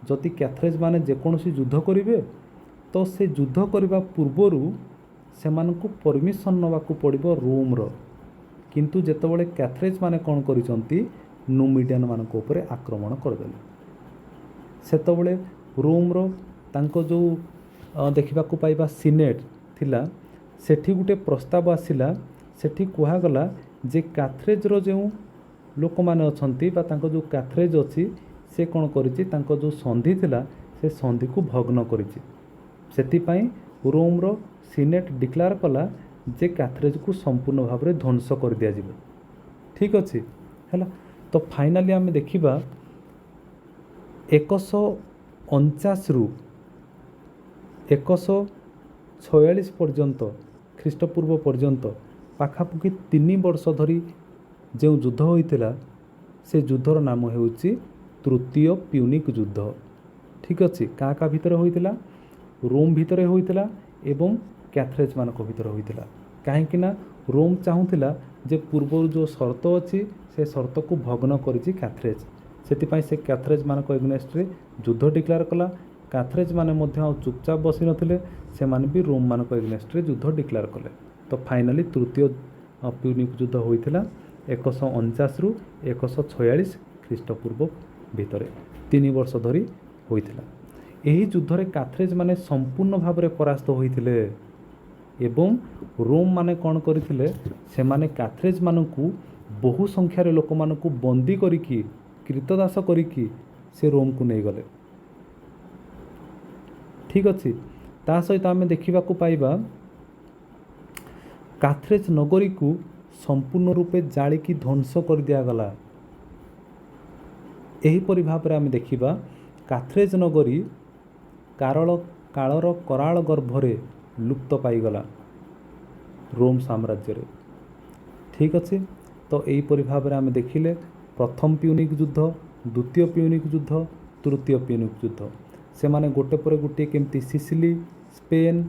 ଯଦି କ୍ୟାଥରେଜ ମାନେ ଯେକୌଣସି ଯୁଦ୍ଧ କରିବେ ତ ସେ ଯୁଦ୍ଧ କରିବା ପୂର୍ବରୁ ସେମାନଙ୍କୁ ପରମିସନ୍ ନେବାକୁ ପଡ଼ିବ ରୋମ୍ର। କିନ୍ତୁ ଯେତେବେଳେ କ୍ୟାଥରେଜ ମାନେ କ'ଣ କରିଛନ୍ତି, ନୁମିଡିଆନ୍ ମାନଙ୍କ ଉପରେ ଆକ୍ରମଣ କରିଦେଲେ, ସେତେବେଳେ ରୋମ୍ର ତାଙ୍କ ଯେଉଁ ଦେଖିବାକୁ ପାଇବା ସିନେଟ୍ ଥିଲା, ସେଠି ଗୋଟେ ପ୍ରସ୍ତାବ ଆସିଲା। ସେଠି କୁହାଗଲା ଯେ କ୍ୟାଥରେଜର ଯେଉଁ ଲୋକମାନେ ଅଛନ୍ତି ବା ତାଙ୍କ ଯେଉଁ କ୍ୟାଥରେଜ ଅଛି, ସେ କ'ଣ କରିଛି, ତାଙ୍କ ଯେଉଁ ସନ୍ଧି ଥିଲା ସେ ସନ୍ଧିକୁ ଭଗ୍ନ କରିଛି। ସେଥିପାଇଁ ରୋମ୍ର ସିନେଟ୍ ଡିକ୍ଲାର କଲା ଯେ କ୍ୟାଥରେଜକୁ ସମ୍ପୂର୍ଣ୍ଣ ଭାବରେ ଧ୍ୱଂସ କରିଦିଆଯିବ। ଠିକ୍ ଅଛି ହେଲା। ତ ଫାଇନାଲି ଆମେ ଦେଖିବା 149ରୁ 146 ପର୍ଯ୍ୟନ୍ତ ଖ୍ରୀଷ୍ଟପୂର୍ବ ପର୍ଯ୍ୟନ୍ତ ପାଖାପାଖି 3 ବର୍ଷ ଧରି ଯେଉଁ ଯୁଦ୍ଧ ହୋଇଥିଲା, ସେ ଯୁଦ୍ଧର ନାମ ହେଉଛି ତୃତୀୟ ପ୍ୟୁନିକ୍ ଯୁଦ୍ଧ। ଠିକ୍ ଅଛି। କାହା କାହା ଭିତରେ ହୋଇଥିଲା, ରୋମ୍ ଭିତରେ ହୋଇଥିଲା ଏବଂ କ୍ୟାଥରେଜ ମାନଙ୍କ ଭିତରେ ହୋଇଥିଲା। କାହିଁକି ନା ରୋମ୍ ଚାହୁଁଥିଲା ଯେ ପୂର୍ବରୁ ଯେଉଁ ସର୍ତ୍ତ ଅଛି ସେ ସର୍ତ୍ତକୁ ଭଗ୍ନ କରିଛି କ୍ୟାଥରେଜ, ସେଥିପାଇଁ ସେ କ୍ୟାଥରେଜ ମାନଙ୍କ ଏଗନେଷ୍ଟରେ ଯୁଦ୍ଧ ଡିକ୍ଲାର କଲା। କ୍ୟାଥରେଜ ମାନେ ମଧ୍ୟ ଆଉ ଚୁପଚାପ ବସିନଥିଲେ, ସେମାନେ ବି ରୋମ୍ ମାନଙ୍କ ଏଗନେଷ୍ଟରେ ଯୁଦ୍ଧ ଡିକ୍ଲାର କଲେ। ତ ଫାଇନାଲି ତୃତୀୟ ପ୍ୟୁନିକ୍ ଯୁଦ୍ଧ ହୋଇଥିଲା 149ରୁ 146 ଖ୍ରୀଷ୍ଟପୂର୍ବ ଭିତରେ, 3 ବର୍ଷ ଧରି ହୋଇଥିଲା। ଏହି ଯୁଦ୍ଧରେ କ୍ୟାଥରେଜ ମାନେ ସମ୍ପୂର୍ଣ୍ଣ ଭାବରେ ପରାସ୍ତ ହୋଇଥିଲେ ଏବଂ ରୋମ୍ ମାନେ କ'ଣ କରିଥିଲେ, ସେମାନେ କ୍ୟାଥରେଜ ମାନଙ୍କୁ ବହୁ ସଂଖ୍ୟାରେ ଲୋକମାନଙ୍କୁ ବନ୍ଦୀ କରିକି କ୍ରୀତଦାସ କରିକି ସେ ରୋମ୍କୁ ନେଇଗଲେ। ଠିକ୍ ଅଛି। ତା ସହିତ ଆମେ ଦେଖିବାକୁ ପାଇବା କ୍ୟାଥରେଜ ନଗରୀକୁ ସମ୍ପୂର୍ଣ୍ଣ ରୂପେ ଜାଳିକି ଧ୍ୱଂସ କରିଦିଆଗଲା। ଏହିପରି ଭାବରେ ଆମେ ଦେଖିବା କ୍ୟାଥରେଜ ନଗରୀ କାଳର କରାଳ ଗର୍ଭରେ ଲୁପ୍ତ ପାଇଗଲା ରୋମ୍ ସାମ୍ରାଜ୍ୟରେ। ଠିକ୍ ଅଛି। ତ ଏହିପରି ଭାବରେ ଆମେ ଦେଖିଲେ ପ୍ରଥମ ପ୍ୟୁନିକ୍ ଯୁଦ୍ଧ, ଦ୍ୱିତୀୟ ପ୍ୟୁନିକ୍ ଯୁଦ୍ଧ, ତୃତୀୟ ପ୍ୟୁନିକ୍ ଯୁଦ୍ଧ। ସେମାନେ ଗୋଟେ ପରେ ଗୋଟିଏ କେମିତି ସିସିଲି, ସ୍ପେନ୍,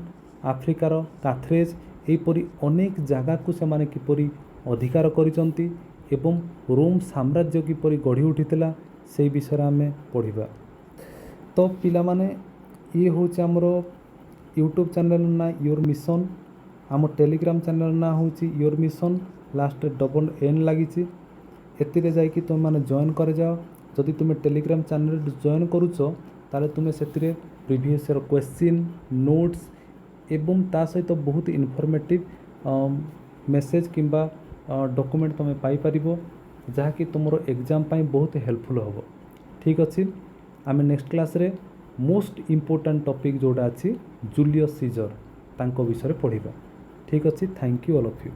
ଆଫ୍ରିକାର କ୍ୟାଥରେଜ, ଏହିପରି ଅନେକ ଜାଗାକୁ ସେମାନେ କିପରି ଅଧିକାର କରିଛନ୍ତି ଏବଂ ରୋମ୍ ସାମ୍ରାଜ୍ୟ କିପରି ଗଢ଼ି ଉଠିଥିଲା ସେହି ବିଷୟରେ ଆମେ ପଢ଼ିବା। ତ ପିଲାମାନେ, ଇଏ ହେଉଛି ଆମର ୟୁଟ୍ୟୁବ୍ ଚ୍ୟାନେଲ୍ ନାଁ ୟୋର୍ ମିଶନ୍, ଆମ ଟେଲିଗ୍ରାମ ଚ୍ୟାନେଲ୍ ନାଁ ହେଉଛି ୟୋର୍ ମିଶନ୍, ଲାଷ୍ଟରେ ଡବଲ୍ ଏନ୍ ଲାଗିଛି। ଏଥିରେ ଯାଇକି ତୁମେମାନେ ଜଏନ୍ କରିଯାଅ। ଯଦି ତୁମେ ଟେଲିଗ୍ରାମ ଚ୍ୟାନେଲ୍ ଜଏନ୍ କରୁଛ ତାହେଲେ ତୁମେ ସେଥିରେ ପ୍ରିଭିୟସ୍ ଇୟର୍ କ୍ୱେଶ୍ଚିନ୍, ନୋଟ୍ସ ଏବଂ ତା ସହିତ ବହୁତ ଇନଫର୍ମେଟିଭ୍ ମେସେଜ୍ କିମ୍ବା ଡକୁମେଣ୍ଟ ତୁମେ ପାଇପାରିବ, ଯାହାକି ତୁମର ଏକ୍ଜାମ୍ ପାଇଁ ବହୁତ ହେଲ୍ପଫୁଲ୍ ହେବ। ଠିକ୍ ଅଛି। ଆମେ ନେକ୍ସଟ କ୍ଲାସ୍ରେ ମୋଷ୍ଟ ଇମ୍ପୋର୍ଟାଣ୍ଟ ଟପିକ୍ ଯେଉଁଟା ଅଛି ଜୁଲିୟସ୍ ସିଜର୍, ତାଙ୍କ ବିଷୟରେ ପଢ଼ିବା। ଠିକ୍ ଅଛି। Thank you all of you.